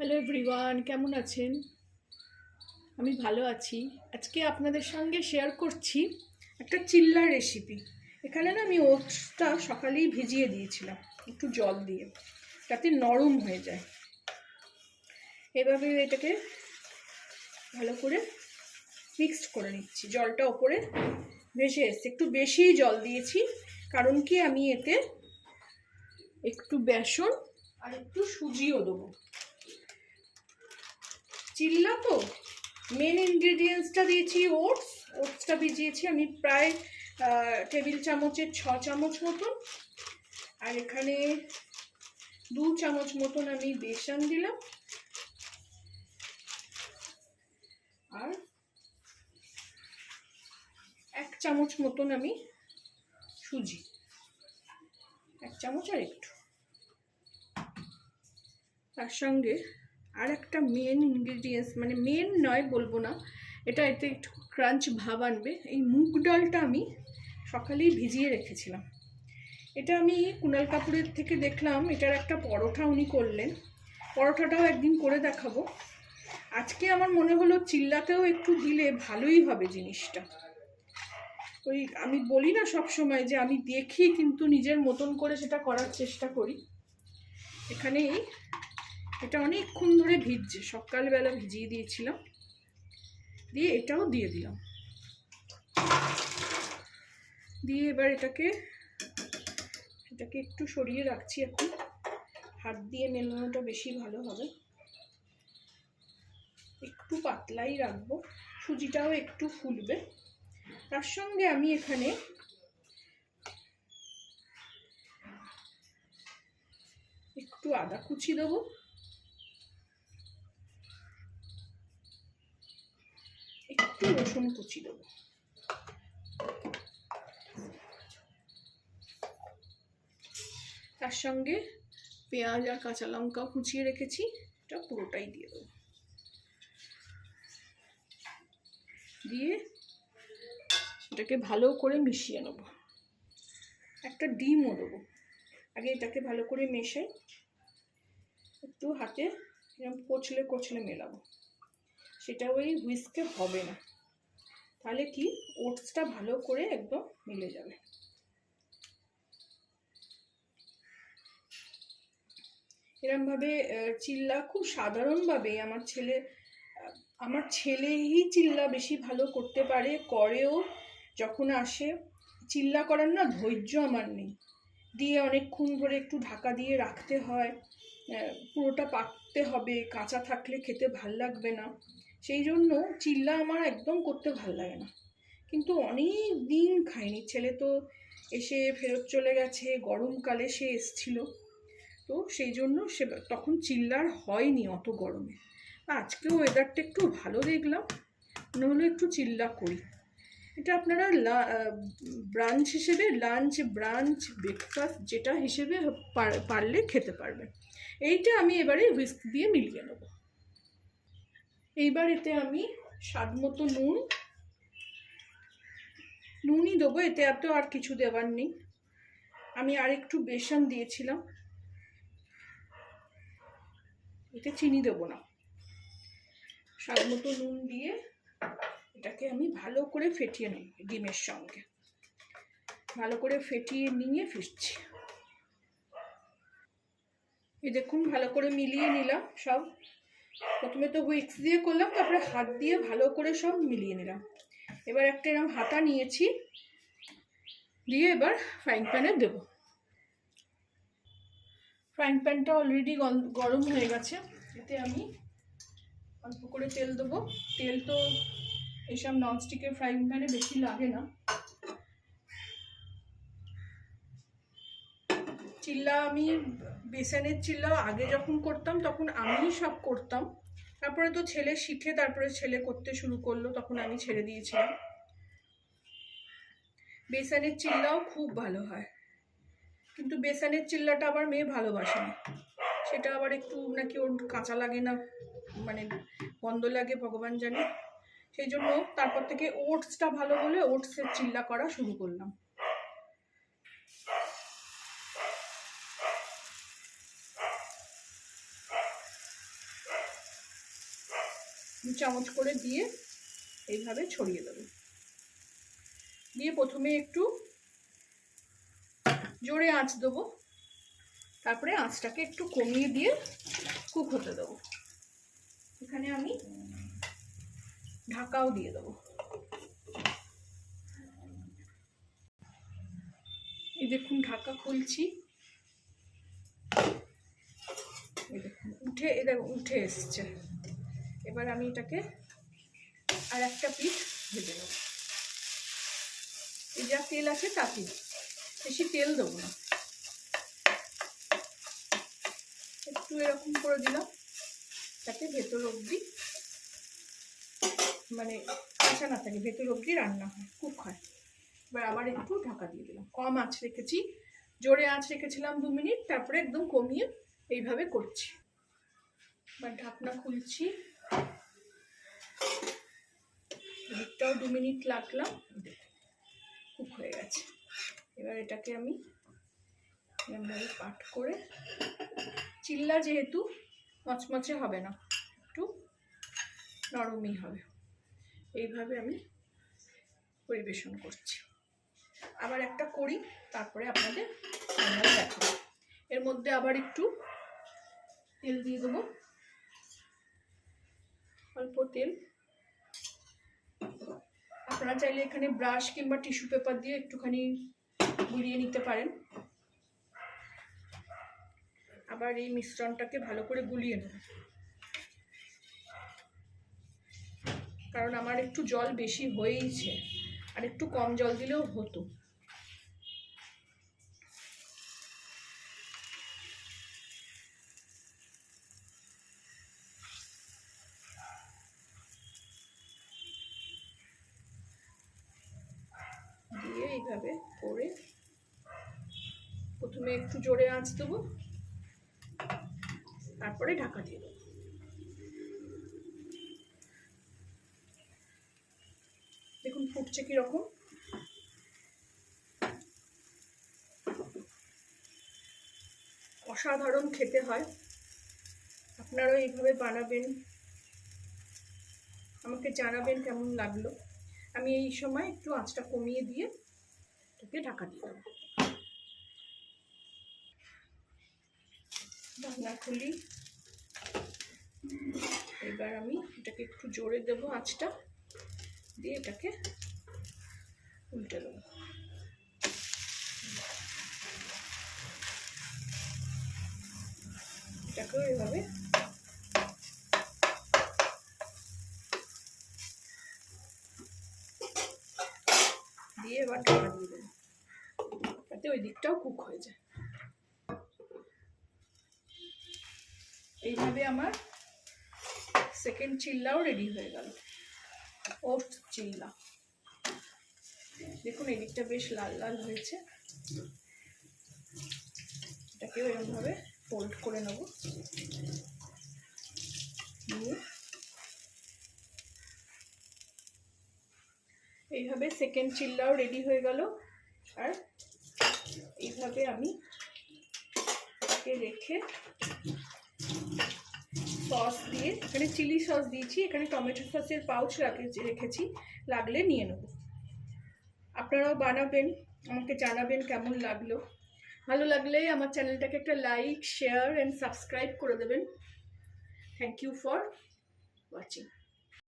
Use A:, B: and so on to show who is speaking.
A: Hello everyone, কেমন আছেন? আমি ভালো আছি। আজকে আপনাদের সঙ্গে শেয়ার করছি একটা চিল্লা রেসিপি। এখানে না আমি ওটসটা সকালেই ভিজিয়ে দিয়েছিলাম একটু জল দিয়ে, যাতে নরম হয়ে যায়। এভাবে এটাকে ভালো করে মিক্সড করে নিচ্ছি। জলটা ওপরে ভেসে এসছে, একটু বেশিই জল দিয়েছি, কারণ কি আমি এতে একটু বেসন আর একটু সুজিও দেবো। চিল্লা তো মেন ইনগ্রেডিয়েন্টসটা দিয়েছি ওটসটা ভিজিয়েছি আমি প্রায় টেবিল চামচের 6 চামচ মতন, আর এখানে 2 চামচ মতন আমি বেসন দিলাম, আর 1 চামচ মতন আমি সুজি, 1 চামচ আর একটু। তার সঙ্গে আর একটা মেন ইনগ্রেডিয়েন্টস, মানে মেন নয় বলবো না, এটা এতে একটু ক্রাঞ্চ ভাব আনবে। এই মুগ ডালটা আমি সকালেই ভিজিয়ে রেখেছিলাম। এটা আমি কুণাল কাপুরের থেকে দেখলাম, এটার একটা পরোটা উনি করলেন। পরোটাটাও একদিন করে দেখাবো। আজকে আমার মনে হলো চিল্লাতেও একটু দিলে ভালোই হবে জিনিসটা। ওই আমি বলি না সব সময় যে আমি দেখি কিন্তু নিজের মতন করে সেটা করার চেষ্টা করি। এখানে এটা অনেকক্ষণ ধরে ভিজছে, সকালবেলা ভিজিয়ে দিয়েছিলাম, দিয়ে এটাও দিয়ে দিলাম। দিয়ে এবার এটাকে একটু সরিয়ে রাখছি। এখন হাত দিয়ে মেলানোটা বেশি ভালো হবে, একটু পাতলাই রাখবো, সুজিটাও একটু ফুলবে। তার সঙ্গে আমি এখানে একটু আদা কুচি দেবো, একটু রসুন কুচি দেবো, তার সঙ্গে পেঁয়াজ আর কাঁচা লঙ্কাও কুচিয়ে রেখেছি, এটা পুরোটাই দিয়ে দেবো। দিয়ে এটাকে ভালো করে মিশিয়ে নেব। একটা ডিমও দেবো। আগে এটাকে ভালো করে মেশাই, একটু হাতে এরকম কচলে কচলে মেলাবো। সেটা ওই হুইস্কে হবে না, তাহলে কি ওটসটা ভালো করে একদম মিলে যাবে। এরমভাবে চিল্লা খুব সাধারণভাবে আমার ছেলেই চিল্লা বেশি ভালো করতে পারে, করেও। যখন আসে চিল্লা করার না ধৈর্য আমার নেই, দিয়ে অনেকক্ষণ ধরে একটু ঢাকা দিয়ে রাখতে হয়, পুরোটা পাকতে হবে, কাঁচা থাকলে খেতে ভাল লাগবে না। সেই জন্য চিল্লা আমার একদম করতে ভাল লাগে না। কিন্তু অনেক দিন খাইনি, ছেলে তো এসে ফেরত চলে গেছে, গরমকালে সে এসছিল, তো সেই জন্য সে তখন চিল্লার হয়নি অত গরমে। আজকেও ওয়েদারটা একটু ভালো দেখলাম, মনে হলো একটু চিল্লা করি। এটা আপনারা ব্রাঞ্চ হিসেবে, লাঞ্চ, ব্রাঞ্চ, ব্রেকফাস্ট যেটা হিসেবে পারলে খেতে পারবেন। এইটা আমি এবারে হুইস্ক দিয়ে মিলিয়ে নেব। এইবার এতে আমি স্বাদ মতো নুনই দেবো, এতে এত আর কিছু দেওয়ার নেই। আমি আর একটু বেসন দিয়েছিলাম, এতে চিনি দেবো না। স্বাদ মতো নুন দিয়ে এটাকে আমি ভালো করে ফেটিয়ে নেব, ডিমের সঙ্গে ভালো করে ফেটিয়ে নিয়ে ফিরছি। এই দেখুন ভালো করে মিলিয়ে নিলাম সব। প্রথমে তো হুইক্স দিয়ে করলাম, তারপরে হাত দিয়ে ভালো করে সব মিলিয়ে নিলাম। এবার একটা এরকম হাতা নিয়েছি, দিয়ে এবার ফ্রাইং প্যানে দেব। ফ্রাইং প্যানটা অলরেডি গরম হয়ে গেছে, এতে আমি অল্প করে তেল দেবো। তেল তো এইসব ননস্টিকের ফ্রাইং প্যানে বেশি লাগে না। চিল্লা আমি বেসনের চিল্লা আগে যখন করতাম তখন আমিই সব করতাম, তারপরে তো ছেলে শিখে তারপরে ছেলে করতে শুরু করলো, তখন আমি ছেড়ে দিয়েছিলাম। বেসনের চিল্লাও খুব ভালো হয়, কিন্তু বেসনের চিল্লাটা আবার মেয়ে ভালোবাসে না, সেটা আবার একটু নাকি ওর কাঁচা লাগে না, মানে গন্ধ লাগে ভগবান জানে। সেই জন্য তারপর থেকে ওটসটা ভালো বলে ওটসের চিল্লা করা শুরু করলাম। চামচ করে দিয়ে এইভাবে ছড়িয়ে দেবো। দিয়ে প্রথমে একটু জোরে আঁচ দেবো, তারপরে আঁচটাকে একটু কমিয়ে দিয়ে কুক হতে দেবো। এখানে আমি ঢাকাও দিয়ে দেবো। এই দেখুন ঢাকা খুলছি, এই দেখুন উঠে এসছে। এবার আমি এটাকে আর একটা পিঠ ভেজে নেব। এই যা তেল আছে তাতে, বেশি তেল দেবো না, একটু এরকম করে দিলাম যাতে ভেতর অবধি মানে কাঁচা না থাকে, ভেতর অবধি রান্না হয়, কুক হয়। এবার আবার একটু ঢাকা দিয়ে দিলাম। কম আঁচ রেখেছি, জোরে আঁচ রেখেছিলাম 2 মিনিট, তারপরে একদম কমিয়ে এইভাবে করছি। এবার ঢাকনা খুলছি, দিকটাও 2 মিনিট লাগলাম, কুক হয়ে গেছে। এবার এটাকে আমি এরকমভাবে পাট করে, চিল্লা যেহেতু মচমচে হবে না, একটু নরমই হবে, এইভাবে আমি পরিবেশন করছি। আবার একটা করি, তারপরে আপনাদের দেখাবো। এর মধ্যে আবার একটু তেল দিয়ে দেবো, অল্প তেল। আপনারা চাইলে এখানে ব্রাশ কিংবা টিস্যু পেপার দিয়ে একটুখানি গুলিয়ে নিতে পারেন। আবার এই মিশ্রণটাকে ভালো করে গুলিয়ে নেব, কারণ আমার একটু জল বেশি হয়েইছে, আর একটু কম জল দিলেও হতো। দিয়ে এইভাবে করে প্রথমে একটু জোরে আঁচ দেবো, তারপরে ঢাকা দিয়ে দেবো। দেখুন ফুটছে কিরকম। অসাধারণ খেতে হয়, আপনারাও এইভাবে বানাবেন, আমাকে জানাবেন কেমন লাগলো। আমি এই সময় একটু আঁচটা কমিয়ে দিয়ে এটাকে ঢাকা দিয়ে দেবো। ঢাকনা খুলি, এবার আমি এটাকে একটু জোরে দেবো আঁচটা, দিয়ে এটাকে উল্টে দেবো। এটাকেও এভাবে দিয়ে এবার ঢাকা দিয়ে দেবো, যাতে ওই দিকটাও কুক হয়ে যায়। এইভাবে আমার সেকেন্ড চিল্লাও রেডি হয়ে গেল, ওটস চিল্লা। দেখুন এই দিকটা বেশ লাল লাল হয়েছে। এটাকেও এরকমভাবে ফোল্ড করে নেব, নিয়ে এইভাবে সেকেন্ড চিল্লাও রেডি হয়ে গেল। আর এইভাবে আমি এটাকে রেখে সস দিয়ে, এখানে চিলি সস দিয়েছি, এখানে টমেটো সসের পাউচ রেখেছি, লাগলে নিয়ে নেব। আপনারাও বানাবেন, আমাকে জানাবেন কেমন লাগলো। ভালো লাগলে আমার চ্যানেলটাকে একটা লাইক, শেয়ার অ্যান্ড সাবস্ক্রাইব করে দেবেন। Thank you for watching.